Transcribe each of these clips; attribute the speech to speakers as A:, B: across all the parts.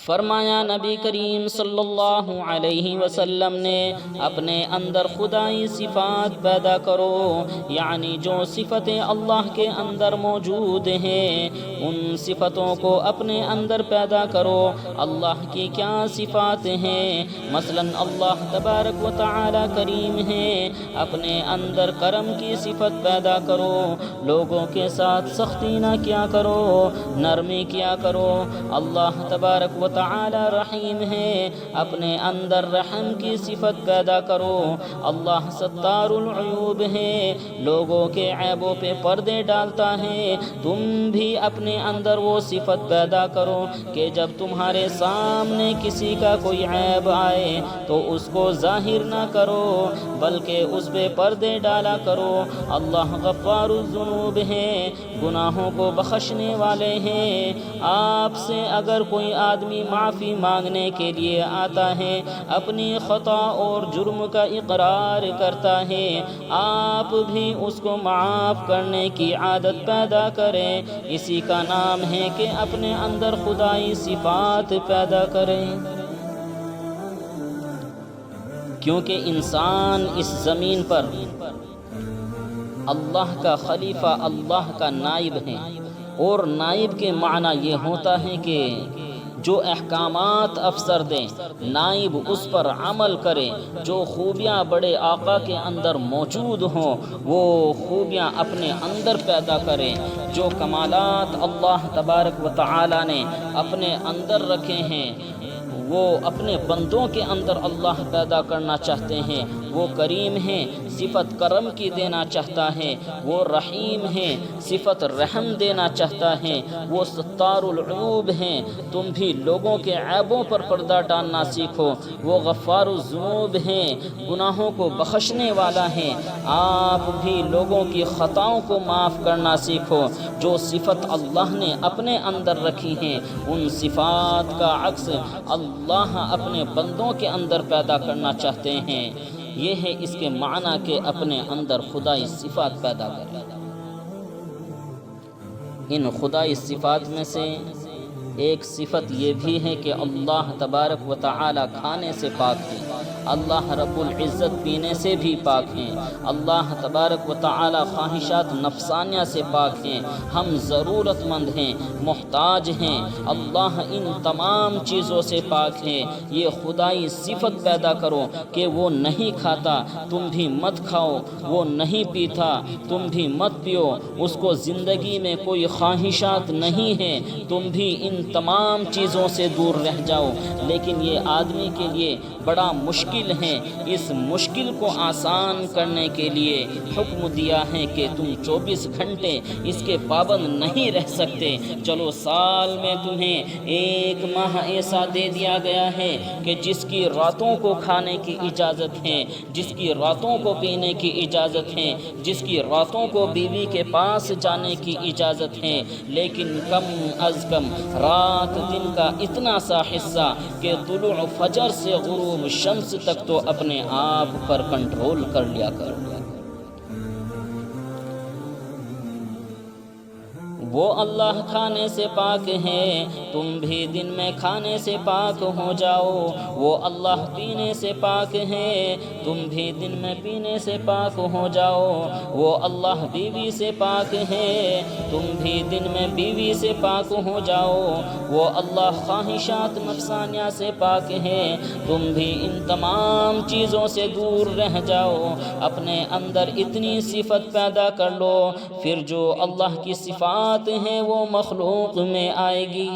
A: فرمایا نبی کریم صلی اللہ علیہ وسلم نے اپنے اندر خدائی صفات پیدا کرو، یعنی جو صفتیں اللہ کے اندر موجود ہیں ان صفتوں کو اپنے اندر پیدا کرو۔ اللہ کی کیا صفات ہیں؟ مثلا اللہ تبارک و تعالی کریم ہے، اپنے اندر کرم کی صفت پیدا کرو، لوگوں کے ساتھ سختی نہ کیا کرو، نرمی کیا کرو۔ اللہ تبارک و تعالی رحیم ہے، اپنے اندر رحم کی صفت پیدا کرو۔ اللہ ستار العیوب ہے، لوگوں کے عیبوں پہ پردے ڈالتا ہے، تم بھی اپنے اندر وہ صفت پیدا کرو کہ جب تمہارے سامنے کسی کا کوئی عیب آئے تو اس کو ظاہر نہ کرو بلکہ اس پہ پردے ڈالا کرو۔ اللہ غفار الذنوب ہے، گناہوں کو بخشنے والے ہیں۔ آپ سے اگر کوئی آدمی معافی مانگنے کے لیے آتا ہے، اپنی خطا اور جرم کا اقرار کرتا ہے، آپ بھی اس کو معاف کرنے کی عادت پیدا کریں۔ اسی کا نام ہے کہ اپنے اندر خدائی صفات پیدا کریں، کیونکہ انسان اس زمین پر اللہ کا خلیفہ، اللہ کا نائب ہے، اور نائب کے معنی یہ ہوتا ہے کہ جو احکامات افسر دیں نائب اس پر عمل کرے، جو خوبیاں بڑے آقا کے اندر موجود ہوں وہ خوبیاں اپنے اندر پیدا کرے، جو کمالات اللہ تبارک و تعالی نے اپنے اندر رکھے ہیں وہ اپنے بندوں کے اندر اللہ پیدا کرنا چاہتے ہیں۔ وہ کریم ہیں، صفت کرم کی دینا چاہتا ہے، وہ رحیم ہیں، صفت رحم دینا چاہتا ہے، وہ ستار العیوب ہیں، تم بھی لوگوں کے عیبوں پر پردہ ڈالنا سیکھو۔ وہ غفار الذنوب ہیں، گناہوں کو بخشنے والا ہے، آپ بھی لوگوں کی خطاؤں کو معاف کرنا سیکھو۔ جو صفت اللہ نے اپنے اندر رکھی ہیں ان صفات کا عکس اللہ اپنے بندوں کے اندر پیدا کرنا چاہتے ہیں۔ یہ ہے اس کے معنی کہ اپنے اندر خدائی صفات پیدا کریں۔ ان خدائی صفات میں سے ایک صفت یہ بھی ہے کہ اللہ تبارک و تعالی کھانے سے پاک ہے، اللہ رب العزت پینے سے بھی پاک ہیں، اللہ تبارک و تعالی خواہشات نفسانیہ سے پاک ہیں، ہم ضرورت مند ہیں، محتاج ہیں، اللہ ان تمام چیزوں سے پاک ہیں۔ یہ خدائی صفت پیدا کرو کہ وہ نہیں کھاتا تم بھی مت کھاؤ، وہ نہیں پیتا تم بھی مت پیو، اس کو زندگی میں کوئی خواہشات نہیں ہیں، تم بھی ان تمام چیزوں سے دور رہ جاؤ۔ لیکن یہ آدمی کے لیے بڑا مشکل ہے، اس مشکل کو آسان کرنے کے لیے حکم دیا ہے کہ تم 24 گھنٹے اس کے پابند نہیں رہ سکتے۔ چلو سال میں تمہیں 1 ماہ ایسا دے دیا گیا ہے کہ جس کی راتوں کو کھانے کی اجازت ہے، جس کی راتوں کو پینے کی اجازت ہے، جس کی راتوں کو بیوی کے پاس جانے کی اجازت ہے، لیکن کم از کم رات دن کا اتنا سا حصہ کہ طلوع فجر سے غروب شمس تک تو اپنے آپ پر کنٹرول کر لیا کرو۔ وہ اللہ کھانے سے پاک ہے، تم بھی دن میں کھانے سے پاک ہو جاؤ۔ وہ اللہ پینے سے پاک ہے، تم بھی دن میں پینے سے پاک ہو جاؤ۔ وہ اللہ بیوی سے پاک ہے، تم بھی دن میں بیوی سے پاک ہو جاؤ۔ وہ اللہ خواہشات نفسانیہ سے پاک ہے، تم بھی ان تمام چیزوں سے دور رہ جاؤ۔ اپنے اندر اتنی صفت پیدا کر لو، پھر جو اللہ کی صفات ہیں وہ مخلوق میں آئے گی۔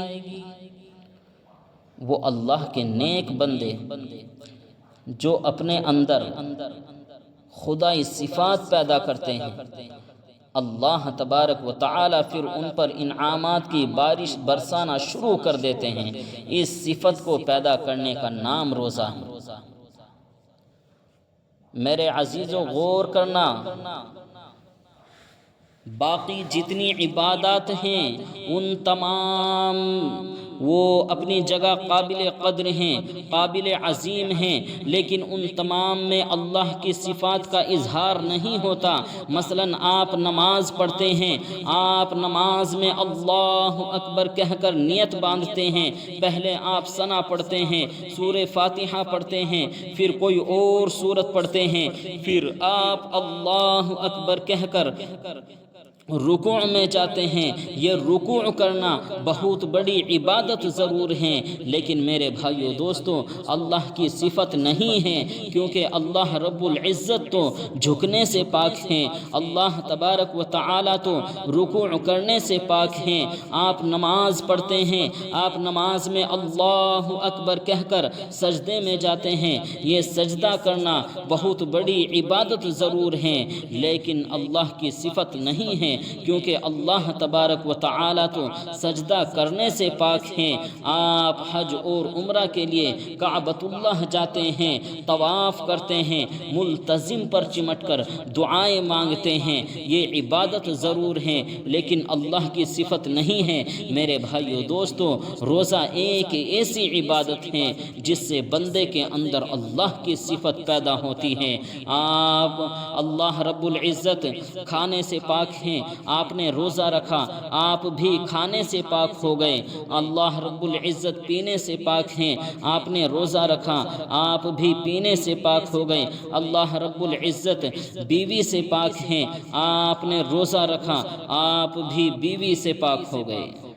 A: وہ اللہ کے نیک بندے جو اپنے اندر خدائی صفات پیدا کرتے ہیں، اللہ تبارک و تعالی پھر ان پر انعامات کی بارش برسانا شروع کر دیتے ہیں۔ اس صفت کو پیدا کرنے کا نام روزہ ہے۔ میرے عزیزو غور کرنا، باقی جتنی عبادات ہیں ان تمام وہ اپنی جگہ قابل قدر ہیں، قابل عظیم ہیں، لیکن ان تمام میں اللہ کی صفات کا اظہار نہیں ہوتا۔ مثلاً آپ نماز پڑھتے ہیں، آپ نماز میں اللہ اکبر کہہ کر نیت باندھتے ہیں، پہلے آپ ثنا پڑھتے ہیں، سورہ فاتحہ پڑھتے ہیں، پھر کوئی اور سورت پڑھتے ہیں، پھر آپ اللہ اکبر کہہ کر رکوع میں جاتے ہیں۔ یہ رکوع کرنا بہت بڑی عبادت ضرور ہے، لیکن میرے بھائیو دوستو اللہ کی صفت نہیں ہے، کیونکہ اللہ رب العزت تو جھکنے سے پاک ہیں، اللہ تبارک و تعالی تو رکوع کرنے سے پاک ہیں۔ آپ نماز پڑھتے ہیں، آپ نماز میں اللہ اکبر کہہ کر سجدے میں جاتے ہیں، یہ سجدہ کرنا بہت بڑی عبادت ضرور ہے، لیکن اللہ کی صفت نہیں ہے، کیونکہ اللہ تبارک و تعالی تو سجدہ کرنے سے پاک ہیں۔ آپ حج اور عمرہ کے لیے کعبۃ اللہ جاتے ہیں، طواف کرتے ہیں، ملتزم پر چمٹ کر دعائیں مانگتے ہیں، یہ عبادت ضرور ہیں، لیکن اللہ کی صفت نہیں ہے۔ میرے بھائیو دوستو روزہ ایک ایسی عبادت ہے جس سے بندے کے اندر اللہ کی صفت پیدا ہوتی ہے۔ آپ اللہ رب العزت کھانے سے پاک ہیں، آپ نے روزہ رکھا، آپ بھی کھانے سے پاک ہو گئے۔ اللہ رب العزت پینے سے پاک ہیں، آپ نے روزہ رکھا، آپ بھی پینے سے پاک ہو گئے۔ اللہ رب العزت بیوی سے پاک ہیں، آپ نے روزہ رکھا، آپ بھی بیوی سے پاک ہو گئے۔